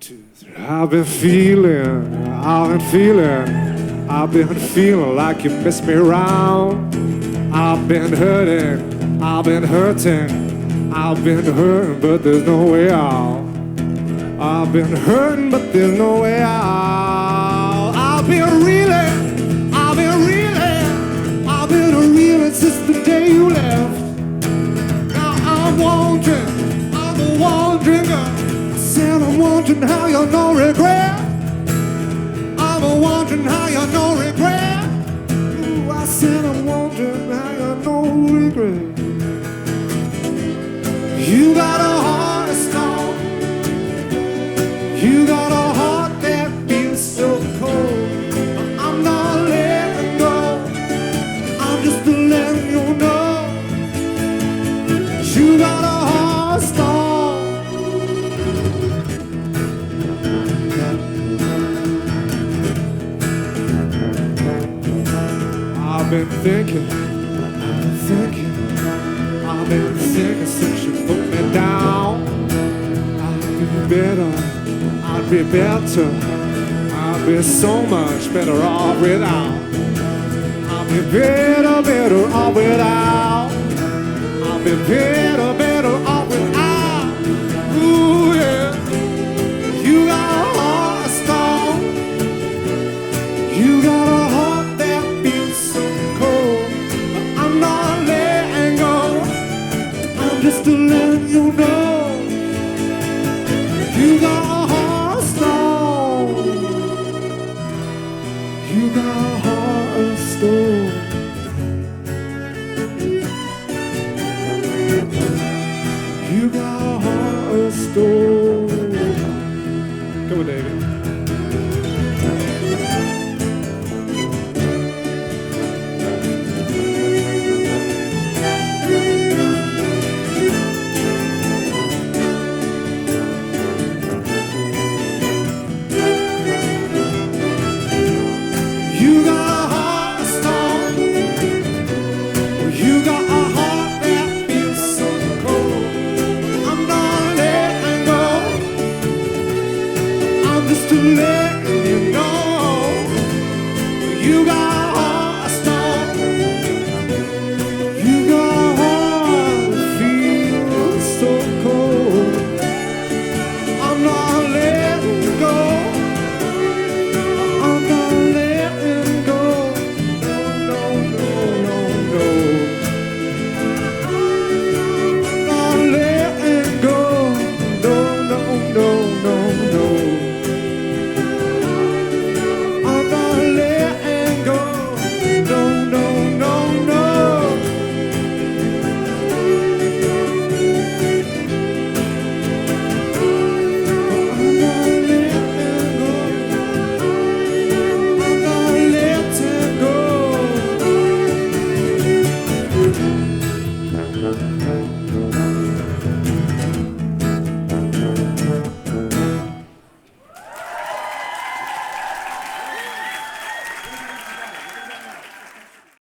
2, 3. I've been feeling like you miss me around. I've been hurting, I've been hurting, I've been hurting, but there's no way out. I've been hurting, but there's no way out. I've been reeling since the day you left. Now I'm wondering, I said I'm wondering how you're no regret. I'm wondering how you're no regret. Ooh, I said I'm wondering how you're no regret. You got a heart of stone. You got a heart that feels so cold. I'm not letting go. I'm just letting you know. You got a heart of stone. I've been thinking since you put me down. I'd be better, I'd be so much better off without. I'd be better off without. I'd be better off without. Ooh yeah, you got a heart of stone. You got a heart that feels so cold. I'm not letting go. I'm just letting you know. You got a heart of stone. You got a heart of stone. You got a heart of stone. Come on, David. You got a heart of stone. You got a heart that feels so cold. I'm not letting go. I'm just letting